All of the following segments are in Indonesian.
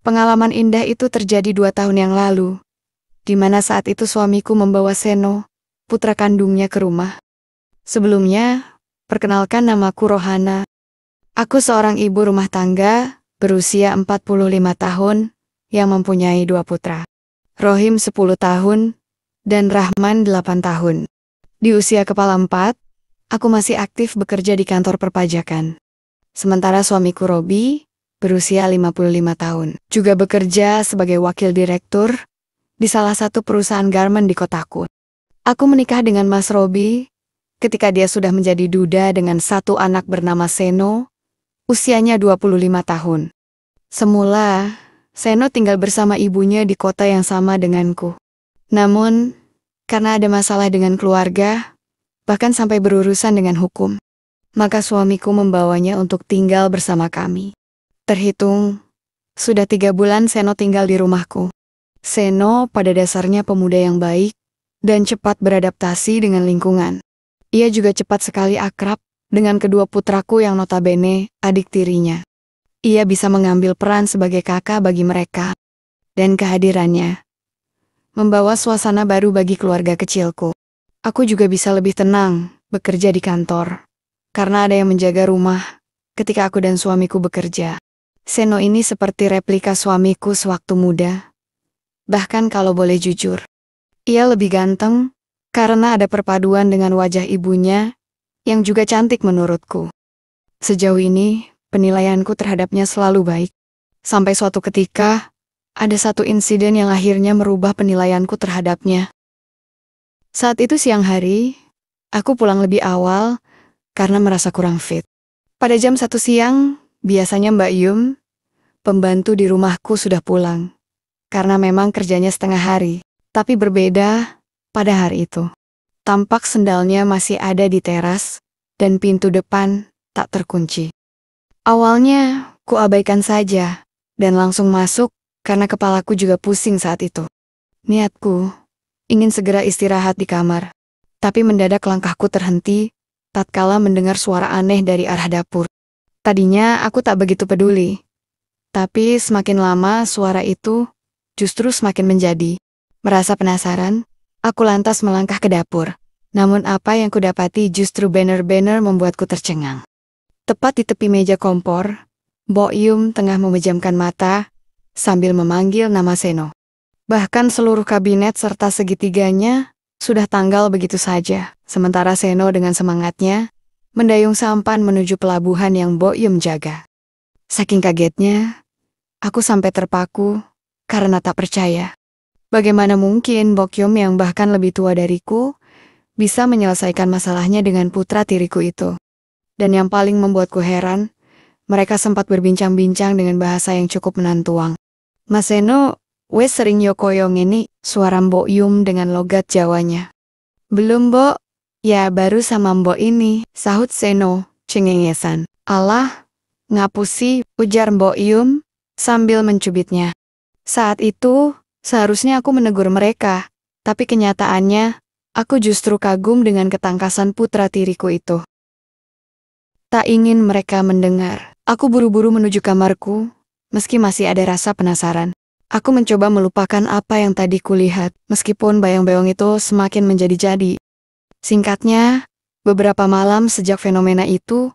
Pengalaman indah itu terjadi 2 tahun yang lalu, di mana saat itu suamiku membawa Seno, putra kandungnya ke rumah. Sebelumnya, perkenalkan namaku Rohana. Aku seorang ibu rumah tangga, berusia 45 tahun, yang mempunyai 2 putra. Rohim 10 tahun, dan Rahman 8 tahun. Di usia kepala 4, aku masih aktif bekerja di kantor perpajakan. Sementara suamiku Robi, berusia 55 tahun, juga bekerja sebagai wakil direktur di salah satu perusahaan garmen di kotaku. Aku menikah dengan Mas Robi ketika dia sudah menjadi duda dengan 1 anak bernama Seno, usianya 25 tahun. Semula, Seno tinggal bersama ibunya di kota yang sama denganku. Namun, karena ada masalah dengan keluarga, bahkan sampai berurusan dengan hukum, maka suamiku membawanya untuk tinggal bersama kami. Terhitung, sudah 3 bulan Seno tinggal di rumahku. Seno pada dasarnya pemuda yang baik dan cepat beradaptasi dengan lingkungan. Ia juga cepat sekali akrab dengan kedua putraku yang notabene adik tirinya. Ia bisa mengambil peran sebagai kakak bagi mereka, dan kehadirannya membawa suasana baru bagi keluarga kecilku. Aku juga bisa lebih tenang bekerja di kantor, karena ada yang menjaga rumah ketika aku dan suamiku bekerja. Seno ini seperti replika suamiku sewaktu muda. Bahkan kalau boleh jujur, ia lebih ganteng karena ada perpaduan dengan wajah ibunya yang juga cantik menurutku. Sejauh ini, penilaianku terhadapnya selalu baik. Sampai suatu ketika, ada satu insiden yang akhirnya merubah penilaianku terhadapnya. Saat itu siang hari, aku pulang lebih awal karena merasa kurang fit. Pada jam 1 siang, biasanya Mbak Yum, pembantu di rumahku sudah pulang. Karena memang kerjanya setengah hari, tapi berbeda pada hari itu. Tampak sendalnya masih ada di teras, dan pintu depan tak terkunci. Awalnya, kuabaikan saja, dan langsung masuk karena kepalaku juga pusing saat itu. Niatku ingin segera istirahat di kamar, tapi mendadak langkahku terhenti tatkala mendengar suara aneh dari arah dapur. Tadinya aku tak begitu peduli, tapi semakin lama suara itu justru semakin menjadi. Merasa penasaran, aku lantas melangkah ke dapur. Namun apa yang kudapati justru benar-benar membuatku tercengang. Tepat di tepi meja kompor, Mbok Yum tengah memejamkan mata sambil memanggil nama Seno. Bahkan seluruh kabinet serta segitiganya sudah tanggal begitu saja, sementara Seno dengan semangatnya mendayung sampan menuju pelabuhan yang Mbok Yum jaga. Saking kagetnya, aku sampai terpaku karena tak percaya. Bagaimana mungkin Mbok Yum yang bahkan lebih tua dariku bisa menyelesaikan masalahnya dengan putra tiriku itu. Dan yang paling membuatku heran, mereka sempat berbincang-bincang dengan bahasa yang cukup menantuang. Mas Seno, wes sering yokoyong ini, suara Mbok Yum dengan logat Jawanya. Belum, Mbok. Ya, baru sama Mbok ini, sahut Seno, cengengesan. Alah, ngapusi, ujar Mbok Yum, sambil mencubitnya. Saat itu, seharusnya aku menegur mereka, tapi kenyataannya, aku justru kagum dengan ketangkasan putra tiriku itu. Tak ingin mereka mendengar, aku buru-buru menuju kamarku, meski masih ada rasa penasaran. Aku mencoba melupakan apa yang tadi kulihat, meskipun bayang-bayang itu semakin menjadi-jadi. Singkatnya, beberapa malam sejak fenomena itu,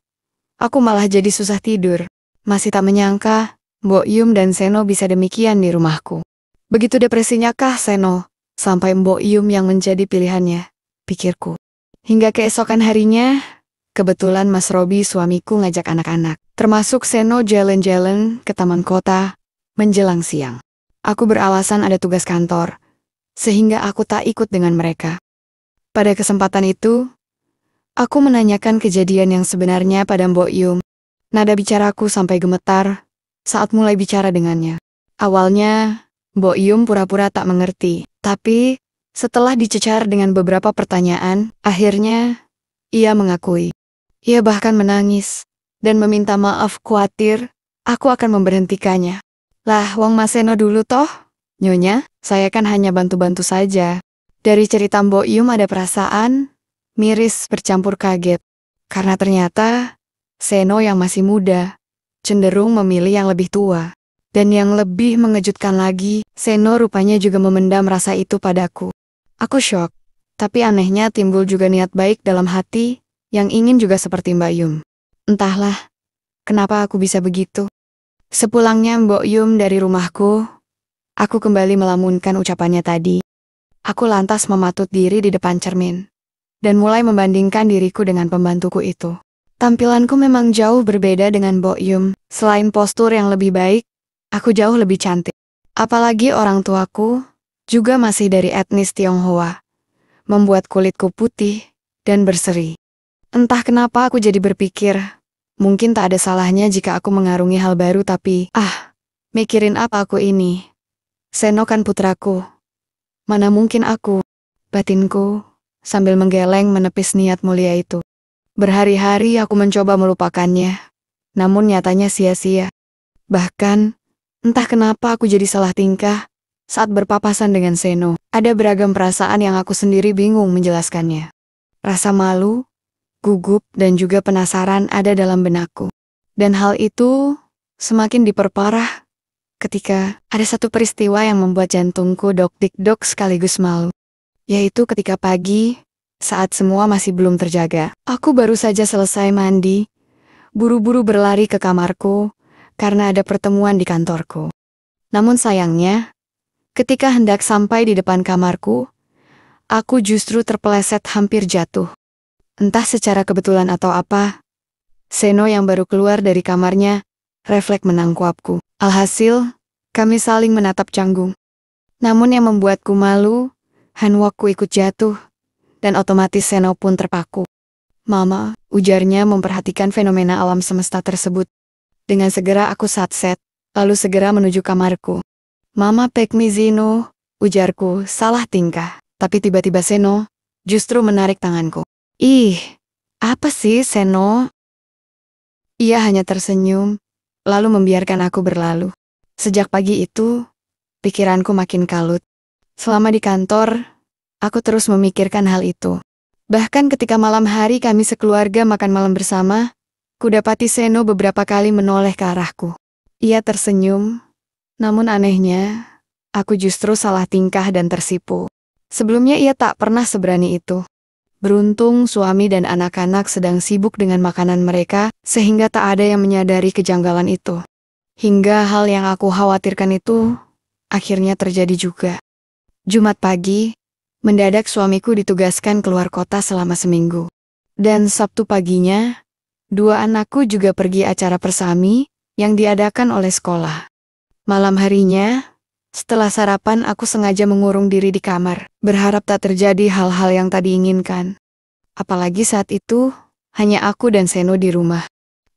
aku malah jadi susah tidur. Masih tak menyangka, Mbok Yum dan Seno bisa demikian di rumahku. Begitu depresinya kah Seno, sampai Mbok Yum yang menjadi pilihannya, pikirku. Hingga keesokan harinya, kebetulan Mas Robi suamiku ngajak anak-anak, termasuk Seno jalan-jalan ke taman kota, menjelang siang. Aku beralasan ada tugas kantor, sehingga aku tak ikut dengan mereka. Pada kesempatan itu, aku menanyakan kejadian yang sebenarnya pada Mbok Yum. Nada bicaraku sampai gemetar saat mulai bicara dengannya. Awalnya, Mbok Yum pura-pura tak mengerti, tapi setelah dicecar dengan beberapa pertanyaan, akhirnya ia mengakui. Ia bahkan menangis dan meminta maaf khawatir aku akan memberhentikannya. Lah, wong Mas Seno dulu toh, Nyonya, saya kan hanya bantu-bantu saja. Dari cerita Mbok Yum ada perasaan miris bercampur kaget, karena ternyata Seno yang masih muda cenderung memilih yang lebih tua. Dan yang lebih mengejutkan lagi, Seno rupanya juga memendam rasa itu padaku. Aku syok, tapi anehnya timbul juga niat baik dalam hati, yang ingin juga seperti Mbak Yum. Entahlah, kenapa aku bisa begitu. Sepulangnya Mbok Yum dari rumahku, aku kembali melamunkan ucapannya tadi. Aku lantas mematut diri di depan cermin, dan mulai membandingkan diriku dengan pembantuku itu. Tampilanku memang jauh berbeda dengan Mbok Yum. Selain postur yang lebih baik, aku jauh lebih cantik. Apalagi orang tuaku juga masih dari etnis Tionghoa, membuat kulitku putih dan berseri. Entah kenapa aku jadi berpikir, mungkin tak ada salahnya jika aku mengarungi hal baru, tapi mikirin apa aku ini? Seno kan putraku. Mana mungkin aku, batinku, sambil menggeleng menepis niat mulia itu. Berhari-hari aku mencoba melupakannya, namun nyatanya sia-sia. Bahkan, entah kenapa aku jadi salah tingkah saat berpapasan dengan Seno. Ada beragam perasaan yang aku sendiri bingung menjelaskannya. Rasa malu, gugup, dan juga penasaran ada dalam benakku. Dan hal itu semakin diperparah ketika ada satu peristiwa yang membuat jantungku dok-dik-dok sekaligus malu. Yaitu ketika pagi, saat semua masih belum terjaga. Aku baru saja selesai mandi, buru-buru berlari ke kamarku karena ada pertemuan di kantorku. Namun sayangnya, ketika hendak sampai di depan kamarku, aku justru terpeleset hampir jatuh. Entah secara kebetulan atau apa, Seno yang baru keluar dari kamarnya refleks menangkapku. Alhasil, kami saling menatap canggung. Namun yang membuatku malu, Hanwokku ikut jatuh, dan otomatis Seno pun terpaku. Mama, ujarnya memperhatikan fenomena alam semesta tersebut. Dengan segera aku satset, lalu segera menuju kamarku. Mama pekmi zino, ujarku, salah tingkah. Tapi tiba-tiba Seno justru menarik tanganku. Ih, apa sih Seno? Ia hanya tersenyum, lalu membiarkan aku berlalu. Sejak pagi itu, pikiranku makin kalut. Selama di kantor, aku terus memikirkan hal itu. Bahkan ketika malam hari kami sekeluarga makan malam bersama, kudapati Seno beberapa kali menoleh ke arahku. Ia tersenyum, namun anehnya, aku justru salah tingkah dan tersipu. Sebelumnya ia tak pernah seberani itu. Beruntung suami dan anak-anak sedang sibuk dengan makanan mereka, sehingga tak ada yang menyadari kejanggalan itu. Hingga hal yang aku khawatirkan itu, akhirnya terjadi juga. Jumat pagi, mendadak suamiku ditugaskan keluar kota selama seminggu. Dan Sabtu paginya, dua anakku juga pergi acara persami yang diadakan oleh sekolah. Malam harinya, setelah sarapan aku sengaja mengurung diri di kamar, berharap tak terjadi hal-hal yang tak diinginkan. Apalagi saat itu, hanya aku dan Seno di rumah.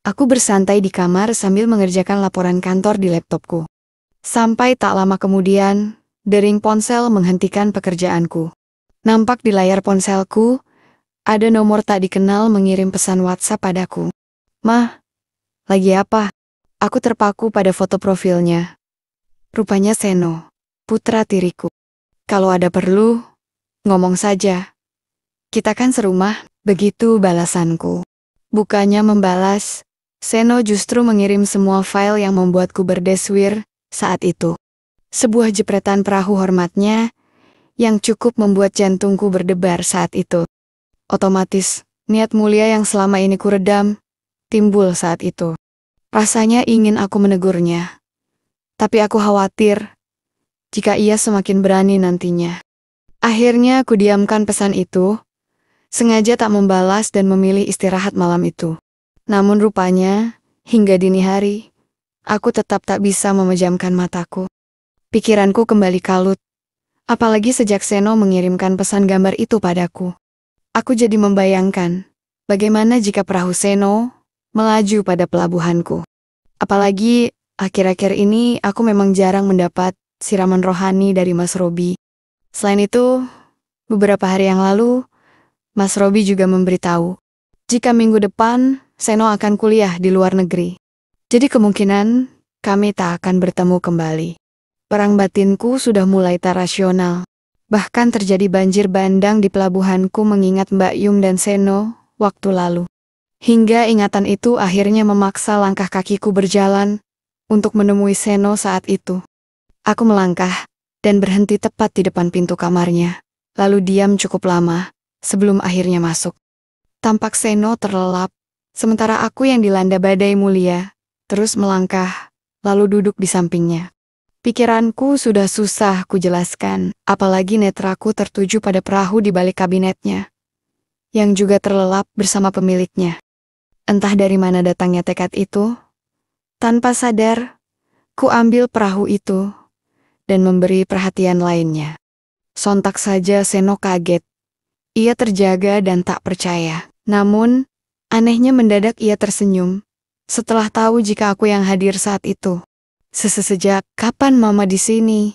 Aku bersantai di kamar sambil mengerjakan laporan kantor di laptopku. Sampai tak lama kemudian, dering ponsel menghentikan pekerjaanku. Nampak di layar ponselku, ada nomor tak dikenal mengirim pesan WhatsApp padaku. Mah, lagi apa? Aku terpaku pada foto profilnya. Rupanya Seno, putra tiriku. Kalau ada perlu, ngomong saja. Kita kan serumah, begitu balasanku. Bukannya membalas, Seno justru mengirim semua file yang membuatku berdeswir saat itu. Sebuah jepretan perahu hormatnya yang cukup membuat jantungku berdebar saat itu. Otomatis, niat mulia yang selama ini kuredam, timbul saat itu. Rasanya ingin aku menegurnya. Tapi aku khawatir jika ia semakin berani nantinya. Akhirnya aku diamkan pesan itu, sengaja tak membalas dan memilih istirahat malam itu. Namun rupanya, hingga dini hari, aku tetap tak bisa memejamkan mataku. Pikiranku kembali kalut, apalagi sejak Seno mengirimkan pesan gambar itu padaku. Aku jadi membayangkan, bagaimana jika perahu Seno melaju pada pelabuhanku. Apalagi akhir-akhir ini aku memang jarang mendapat siraman rohani dari Mas Robi. Selain itu, beberapa hari yang lalu, Mas Robi juga memberitahu, jika minggu depan Seno akan kuliah di luar negeri. Jadi kemungkinan kami tak akan bertemu kembali. Perang batinku sudah mulai tak rasional. Bahkan terjadi banjir bandang di pelabuhanku mengingat Mbak Yum dan Seno waktu lalu. Hingga ingatan itu akhirnya memaksa langkah kakiku berjalan untuk menemui Seno saat itu. Aku melangkah dan berhenti tepat di depan pintu kamarnya, lalu diam cukup lama sebelum akhirnya masuk. Tampak Seno terlelap, sementara aku yang dilanda badai mulia terus melangkah, lalu duduk di sampingnya. Pikiranku sudah susah kujelaskan, apalagi netraku tertuju pada perahu di balik kabinetnya, yang juga terlelap bersama pemiliknya. Entah dari mana datangnya tekad itu, tanpa sadar, ku ambil perahu itu dan memberi perhatian lainnya. Sontak saja Seno kaget. Ia terjaga dan tak percaya. Namun, anehnya mendadak ia tersenyum setelah tahu jika aku yang hadir saat itu. Sejak kapan Mama di sini?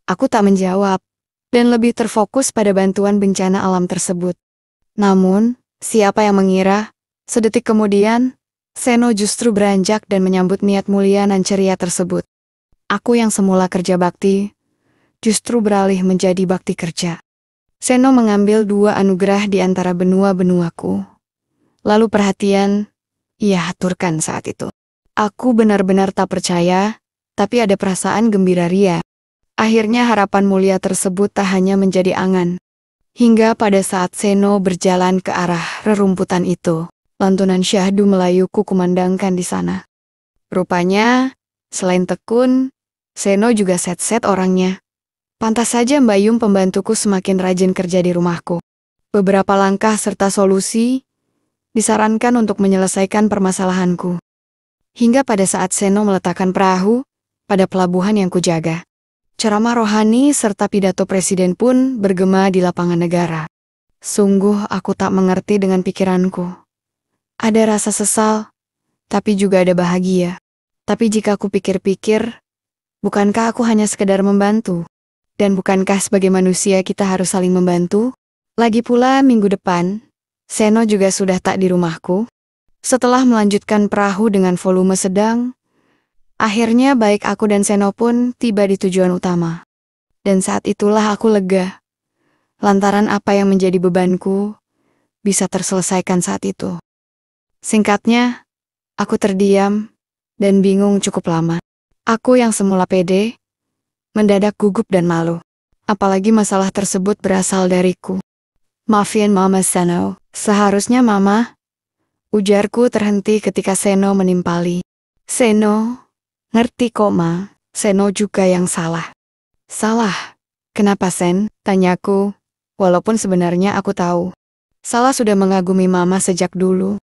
Aku tak menjawab dan lebih terfokus pada bantuan bencana alam tersebut. Namun, siapa yang mengira, sedetik kemudian, Seno justru beranjak dan menyambut niat mulia nan ceria tersebut. Aku yang semula kerja bakti, justru beralih menjadi bakti kerja. Seno mengambil 2 anugerah di antara benua-benuaku. Lalu perhatian, ia haturkan saat itu. Aku benar-benar tak percaya, tapi ada perasaan gembira ria. Akhirnya harapan mulia tersebut tak hanya menjadi angan. Hingga pada saat Seno berjalan ke arah rerumputan itu, lantunan syahdu Melayuku kumandangkan di sana. Rupanya, selain tekun, Seno juga set-set orangnya. Pantas saja Mbak Yum pembantuku semakin rajin kerja di rumahku. Beberapa langkah serta solusi disarankan untuk menyelesaikan permasalahanku. Hingga pada saat Seno meletakkan perahu pada pelabuhan yang kujaga. Ceramah rohani serta pidato presiden pun bergema di lapangan negara. Sungguh aku tak mengerti dengan pikiranku. Ada rasa sesal, tapi juga ada bahagia. Tapi jika aku pikir-pikir, bukankah aku hanya sekedar membantu? Dan bukankah sebagai manusia kita harus saling membantu? Lagi pula minggu depan, Seno juga sudah tak di rumahku. Setelah melanjutkan perahu dengan volume sedang, akhirnya baik aku dan Seno pun tiba di tujuan utama. Dan saat itulah aku lega, lantaran apa yang menjadi bebanku bisa terselesaikan saat itu. Singkatnya, aku terdiam dan bingung cukup lama. Aku yang semula pede, mendadak gugup dan malu. Apalagi masalah tersebut berasal dariku. Maafin Mama Seno, seharusnya Mama. Ujarku terhenti ketika Seno menimpali. Seno, ngerti kok Ma, Seno juga yang salah. Salah? Kenapa Sen? Tanyaku, walaupun sebenarnya aku tahu. Salah sudah mengagumi Mama sejak dulu.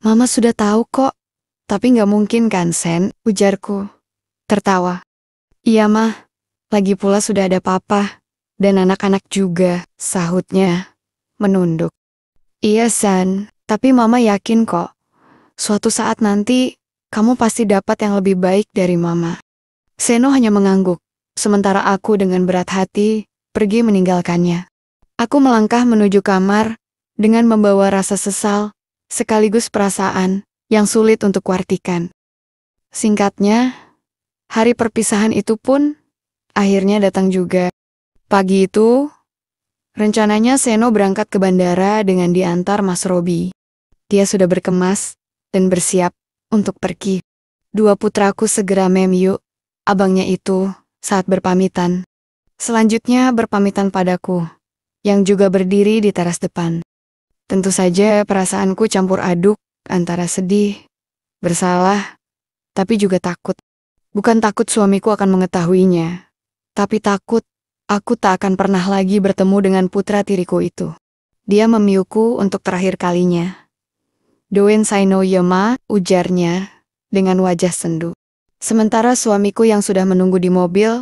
Mama sudah tahu kok, tapi nggak mungkin kan Sen, ujarku. Tertawa. Iya Mah, lagi pula sudah ada Papa, dan anak-anak juga, sahutnya, menunduk. Iya San. Tapi Mama yakin kok, suatu saat nanti, kamu pasti dapat yang lebih baik dari Mama. Seno hanya mengangguk, sementara aku dengan berat hati, pergi meninggalkannya. Aku melangkah menuju kamar, dengan membawa rasa sesal, sekaligus perasaan, yang sulit untuk kuartikan. Singkatnya, hari perpisahan itu pun, akhirnya datang juga. Pagi itu, rencananya Seno berangkat ke bandara dengan diantar Mas Robi. Dia sudah berkemas dan bersiap untuk pergi. 2 putraku segera yuk, abangnya itu, saat berpamitan. Selanjutnya berpamitan padaku, yang juga berdiri di teras depan. Tentu saja perasaanku campur aduk antara sedih, bersalah, tapi juga takut. Bukan takut suamiku akan mengetahuinya, tapi takut aku tak akan pernah lagi bertemu dengan putra tiriku itu. Dia memiuku untuk terakhir kalinya. Doen Saino Yema, ujarnya, dengan wajah sendu. Sementara suamiku yang sudah menunggu di mobil,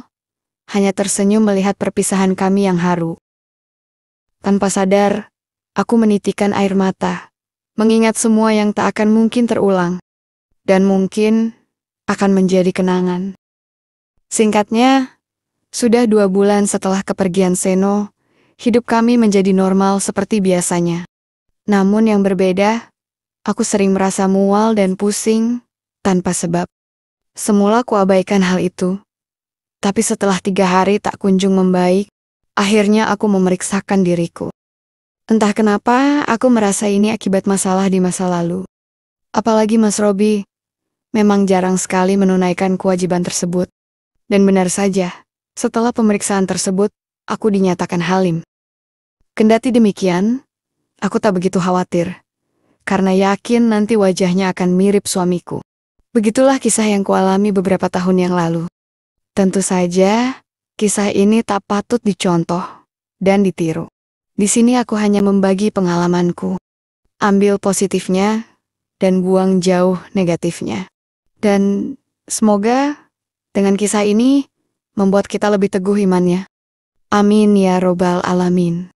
hanya tersenyum melihat perpisahan kami yang haru. Tanpa sadar, aku menitikan air mata, mengingat semua yang tak akan mungkin terulang, dan mungkin akan menjadi kenangan. Singkatnya, sudah 2 bulan setelah kepergian Seno, hidup kami menjadi normal seperti biasanya. Namun yang berbeda, aku sering merasa mual dan pusing tanpa sebab. Semula kuabaikan hal itu. Tapi setelah 3 hari tak kunjung membaik, akhirnya aku memeriksakan diriku. Entah kenapa aku merasa ini akibat masalah di masa lalu. Apalagi Mas Robi, memang jarang sekali menunaikan kewajiban tersebut. Dan benar saja, setelah pemeriksaan tersebut, aku dinyatakan halim. Kendati demikian, aku tak begitu khawatir, karena yakin nanti wajahnya akan mirip suamiku. Begitulah kisah yang kualami beberapa tahun yang lalu. Tentu saja, kisah ini tak patut dicontoh dan ditiru. Di sini aku hanya membagi pengalamanku. Ambil positifnya dan buang jauh negatifnya. Dan semoga dengan kisah ini membuat kita lebih teguh imannya. Amin ya robbal alamin.